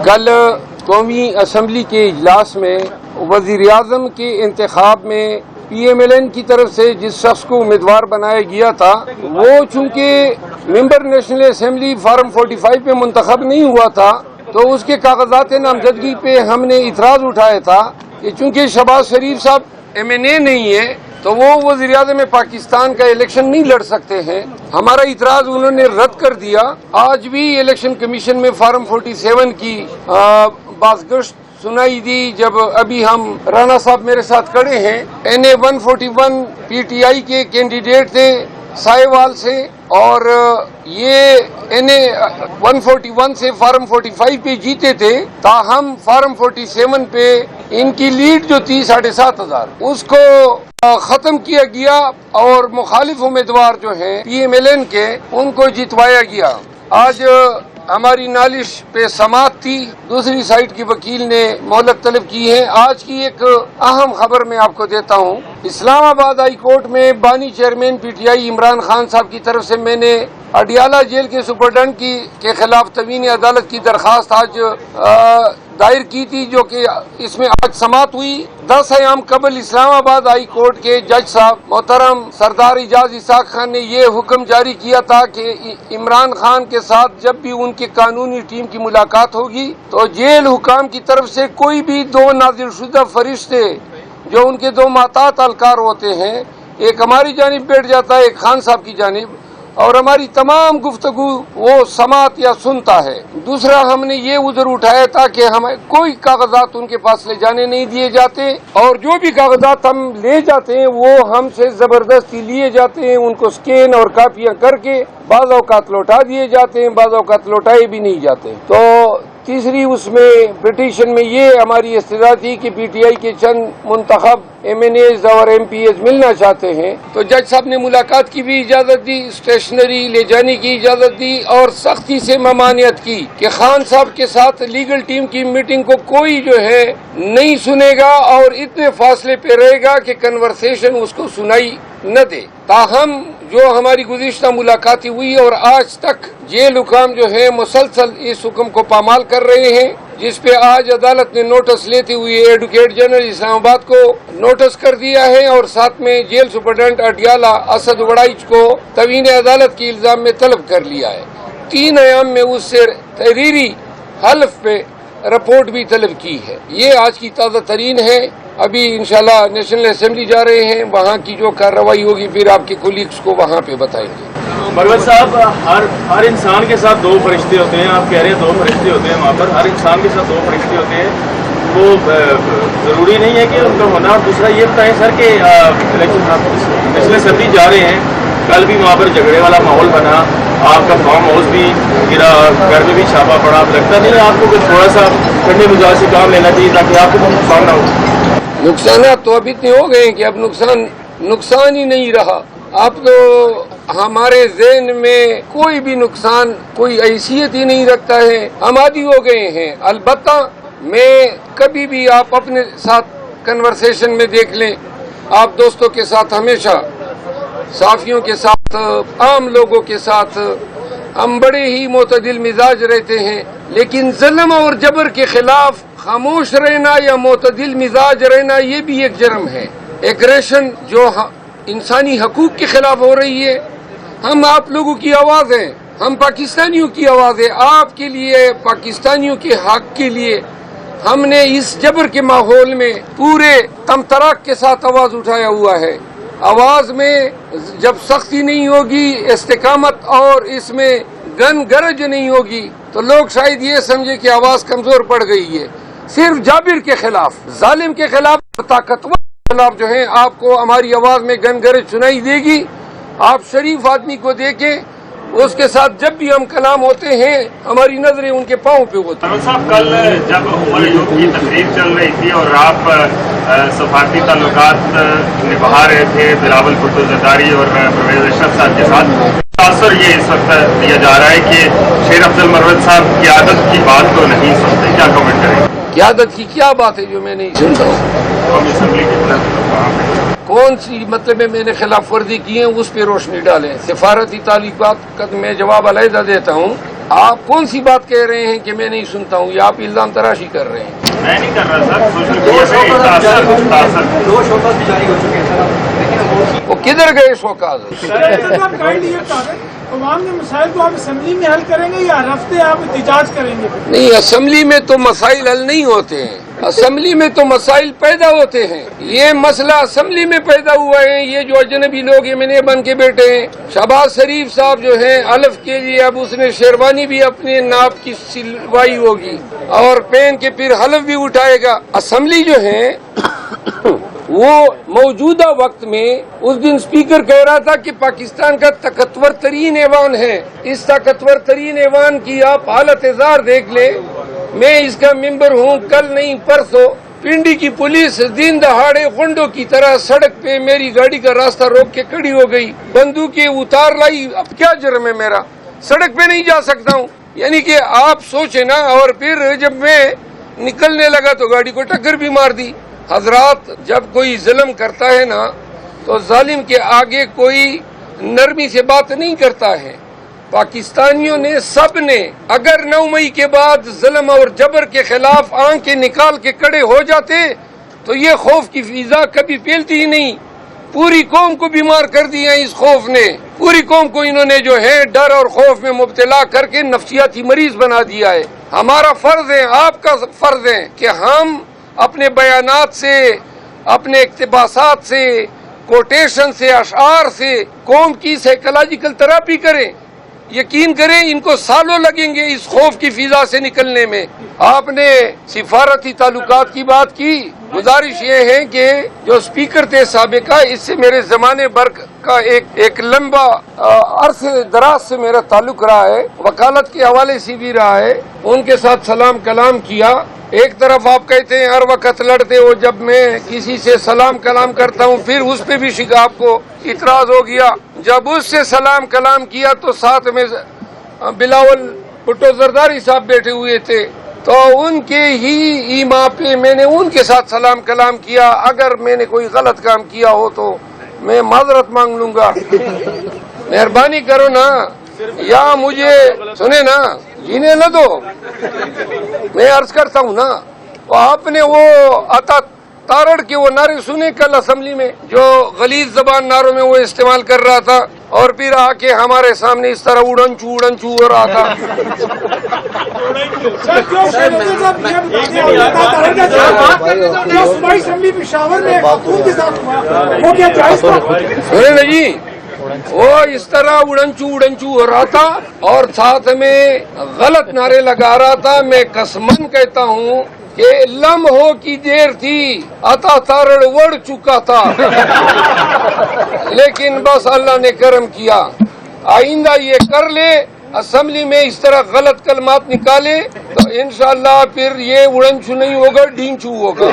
کل قومی اسمبلی کے اجلاس میں وزیر اعظم کے انتخاب میں پی ایم ایل این کی طرف سے جس شخص کو امیدوار بنایا گیا تھا وہ چونکہ ممبر نیشنل اسمبلی فارم 45 میں منتخب نہیں ہوا تھا تو اس کے کاغذات نامزدگی پہ ہم نے اعتراض اٹھایا تھا کہ چونکہ شہباز شریف صاحب ایم این اے نہیں ہے تو وہ وزیر اعظم پاکستان کا الیکشن نہیں لڑ سکتے ہیں. ہمارا اعتراض انہوں نے رد کر دیا. آج بھی الیکشن کمیشن میں فارم 47 کی بازگشت سنائی دی جب ابھی ہم رانا صاحب میرے ساتھ کھڑے ہیں. N a 141 P T I کے کینڈیڈیٹ تھے سائے وال سے اور یہ این اے 141 سے فارم 45 پہ جیتے تھے. تاہم فارم 47 پہ ان کی لیڈ جو تھی 7,500 اس کو ختم کیا گیا اور مخالف امیدوار جو ہیں پی ایم ایل این کے ان کو جتوایا گیا. آج ہماری نالش پہ سماعت تھی. دوسری سائٹ کی وکیل نے مہلت طلب کی ہے. آج کی ایک اہم خبر میں آپ کو دیتا ہوں. اسلام آباد ہائی کورٹ میں بانی chairman P T I Imran Khan صاحب کی طرف سے میں نے اڈیالہ جیل کے سپرڈنٹ کے خلاف توہین عدالت کی درخواست آج دائر کی تھی جو کہ اس میں آج سماعت ہوئی. 10 ایام قبل اسلام آباد ہائی کورٹ کے جج صاحب محترم سردار اعجاز اسحاق خان نے یہ حکم جاری کیا تھا کہ عمران خان کے ساتھ جب بھی ان کی قانونی ٹیم کی ملاقات ہوگی تو جیل حکام کی طرف سے کوئی بھی 2 نازل شدہ فرشتے جو ان کے 2 محتاط اہلکار ہوتے ہیں ایک ہماری جانب بیٹھ جاتا ہے ایک خان صاحب کی جانب اور ہماری تمام گفتگو وہ سماعت یا سنتا ہے. دوسرا ہم نے یہ عذر اٹھایا تھا کہ ہمیں کوئی کاغذات ان کے پاس لے جانے نہیں دیے جاتے اور جو بھی کاغذات ہم لے جاتے ہیں وہ ہم سے زبردستی لیے جاتے ہیں. ان کو سکین اور کاپیاں کر کے بعض اوقات لوٹا دیے جاتے ہیں بعض اوقات لوٹائے بھی نہیں جاتے. تو تیسری اس میں پٹیشن میں یہ ہماری استدعا تھی کہ پی ٹی آئی کے چند منتخب ایم این ایز اور ایم پی ایز ملنا چاہتے ہیں تو جج صاحب نے ملاقات کی بھی اجازت دی, اسٹیشنری لے جانے کی اجازت دی اور سختی سے ممانعت کی کہ خان صاحب کے ساتھ لیگل ٹیم کی میٹنگ کو کوئی جو ہے نہیں سنے گا اور اتنے فاصلے پہ رہے گا کہ کنورسیشن اس کو سنائی نہ دے. تاہم جو ہماری گزشتہ ملاقاتیں ہوئی اور آج تک جیل حکام جو ہے مسلسل اس حکم کو پامال کر رہے ہیں جس پہ آج عدالت نے نوٹس لیتے ہوئے ایڈوکیٹ جنرل اسلام آباد کو نوٹس کر دیا ہے اور ساتھ میں جیل سپرڈنٹ اڈیالہ اسد وڑائچ کو توہین عدالت کے الزام میں طلب کر لیا ہے. 3 ایام میں اس سے تحریری حلف پہ رپورٹ بھی طلب کی ہے. یہ آج کی تازہ ترین ہے. ابھی انشاءاللہ نیشنل اسمبلی جا رہے ہیں, وہاں کی جو کارروائی ہوگی پھر آپ کے کولیگز کو وہاں پہ بتائیں گے. مروت صاحب ہر انسان کے ساتھ 2 فرشتے ہوتے ہیں. آپ کہہ رہے ہیں 2 فرشتے ہوتے ہیں وہاں پر. ہر انسان کے ساتھ 2 فرشتے ہوتے ہیں. وہ ضروری نہیں ہے کہ ان کا ہونا. دوسرا یہ بتائیں سر کہ الیکشن نیشنل اسمبلی جا رہے ہیں, کل بھی وہاں پر جھگڑے والا ماحول بنا, آپ کا فارم ہاؤس بھی گرا, گھر میں بھی چھاپا پڑا. لگتا نہیں ہے آپ کو تھوڑا سا ٹھنڈے مزاج سے کام لینا چاہیے تاکہ آپ کو نقصان نہ ہو؟ نقصانات تو اب اتنے ہو گئے ہیں کہ اب نقصان ہی نہیں رہا. اب تو ہمارے ذہن میں کوئی بھی نقصان کوئی حیثیت ہی نہیں رکھتا ہے. ہم عادی ہو گئے ہیں. البتہ میں کبھی بھی آپ اپنے ساتھ کنورسیشن میں دیکھ لیں, آپ دوستوں کے ساتھ ہمیشہ صحافیوں کے ساتھ عام لوگوں کے ساتھ ہم بڑے ہی معتدل مزاج رہتے ہیں. لیکن ظلم اور جبر کے خلاف خاموش رہنا یا معتدل مزاج رہنا یہ بھی ایک جرم ہے. ایگریشن جو انسانی حقوق کے خلاف ہو رہی ہے. ہم آپ لوگوں کی آواز ہیں, ہم پاکستانیوں کی آواز ہے. آپ کے لیے پاکستانیوں کے حق کے لیے ہم نے اس جبر کے ماحول میں پورے تمطراق کے ساتھ آواز اٹھایا ہوا ہے. آواز میں جب سختی نہیں ہوگی, استقامت اور اس میں گن گرج نہیں ہوگی تو لوگ شاید یہ سمجھے کہ آواز کمزور پڑ گئی ہے. صرف جابر کے خلاف, ظالم کے خلاف, طاقتور کے خلاف جو ہے آپ کو ہماری آواز میں گن گرج سنائی دے گی. آپ شریف آدمی کو دیکھیں, اس کے ساتھ جب بھی ہم کلام ہوتے ہیں ہماری نظریں ان کے پاؤں پہ ہوتی ہیں. صاحب کل جب عمر ایوب کی تقریر چل رہی تھی اور آپ سفارتی تعلقات نبھا رہے تھے بلاول بھٹو زرداری اور پرویز اشرف صاحب کے ساتھ, تاثر یہ اس وقت دیا جا رہا ہے کہ شیر افضل مروت صاحب قیادت کی بات کو نہیں سنتے. کیا کمنٹ کریں؟ قیادت کی کیا بات ہے جو میں نہیں سنتا ہوں؟ اسمبلی کی کون سی مطلب میں نے خلاف ورزی کی ہے اس پہ روشنی ڈالیں. سفارتی تعلقات کا میں جواب علیحدہ دیتا ہوں. آپ کون سی بات کہہ رہے ہیں کہ میں نہیں سنتا ہوں؟ یہ آپ الزام تراشی کر رہے ہیں. میں نہیں کر رہا سر، سوشل میڈیا پہ دو شوکاز بھی جاری ہو چکے ہیں سر. وہ کدھر گئے شوکاز؟ عوام کے مسائل کو آپ اسمبلی میں حل کریں گے یا ہر ہفتے آپ احتجاج کریں گے؟ نہیں، اسمبلی میں تو مسائل حل نہیں ہوتے ہیں، اسمبلی میں تو مسائل پیدا ہوتے ہیں. یہ مسئلہ اسمبلی میں پیدا ہوا ہے. یہ جو اجنبی لوگ MNA بن کے بیٹھے ہیں، شہباز شریف صاحب جو ہیں حلف کے لیے اب اس نے شیروانی بھی اپنے ناپ کی سلوائی ہوگی اور پہن کے پھر حلف بھی اٹھائے گا. اسمبلی جو ہے وہ موجودہ وقت میں اس دن اسپیکر کہہ رہا تھا کہ پاکستان کا طاقتور ترین ایوان ہے. اس طاقتور ترین ایوان کی آپ حالت زار دیکھ لیں. میں اس کا ممبر ہوں. کل نہیں پرسوں پنڈی کی پولیس دن دہاڑے غنڈوں کی طرح سڑک پہ میری گاڑی کا راستہ روک کے کھڑی ہو گئی، بندوقیں اتار لائی. اب کیا جرم ہے میرا؟ سڑک پہ نہیں جا سکتا ہوں. یعنی کہ آپ سوچیں نا. اور پھر جب میں نکلنے لگا تو گاڑی کو ٹکر بھی مار دی. حضرات، جب کوئی ظلم کرتا ہے نا تو ظالم کے آگے کوئی نرمی سے بات نہیں کرتا ہے. پاکستانیوں نے سب نے اگر 9 مئی کے بعد ظلم اور جبر کے خلاف آنکھیں نکال کے کھڑے ہو جاتے تو یہ خوف کی فضا کبھی پھیلتی ہی نہیں. پوری قوم کو بیمار کر دیا اس خوف نے. پوری قوم کو انہوں نے جو ہے ڈر اور خوف میں مبتلا کر کے نفسیاتی مریض بنا دیا ہے. ہمارا فرض ہے، آپ کا فرض ہے کہ ہم اپنے بیانات سے، اپنے اقتباسات سے، کوٹیشن سے، اشعار سے قوم کی سائیکولوجیکل تھراپی کریں. یقین کریں ان کو سالوں لگیں گے اس خوف کی فضا سے نکلنے میں. آپ نے سفارتی تعلقات کی بات کی. گزارش یہ ہے کہ جو اسپیکر تھے سابقہ، اس سے میرے زمانے بھر کا ایک لمبا عرصے دراز سے میرا تعلق رہا ہے، وکالت کے حوالے سے بھی رہا ہے. ان کے ساتھ سلام کلام کیا. ایک طرف آپ کہتے ہیں ہر وقت لڑتے ہو، جب میں کسی سے سلام کلام کرتا ہوں پھر اس پہ بھی آپ کو اعتراض ہو گیا. جب اس سے سلام کلام کیا تو ساتھ میں بلاول بھٹو زرداری صاحب بیٹھے ہوئے تھے، تو ان کے ہی ایما پہ میں نے ان کے ساتھ سلام کلام کیا. اگر میں نے کوئی غلط کام کیا ہو تو میں معذرت مانگ لوں گا. مہربانی کرو نا، یا مجھے سنے نا، جینے نہ دو. میں عرض کرتا ہوں نا، آپ نے وہ عطا تارڑ کے وہ نعرے سنے کل اسمبلی میں، جو غلیظ زبان نعروں میں وہ استعمال کر رہا تھا اور پھر آ کے ہمارے سامنے اس طرح اڑنچو اڑنچو ہو رہا تھا. سنے نا جی، وہ اس طرح اڑنچو اڑنچو ہو رہا تھا اور ساتھ میں غلط نعرے لگا رہا تھا. میں قسمن کہتا ہوں کہ لمحوں کی دیر تھی، عطا تارڑ اڑ چکا تھا. لیکن بس اللہ نے کرم کیا. آئندہ یہ کر لے، اسمبلی میں اس طرح غلط کلمات نکالے تو انشاءاللہ پھر یہ اڑنچو نہیں ہوگا، ڈینچو ہوگا.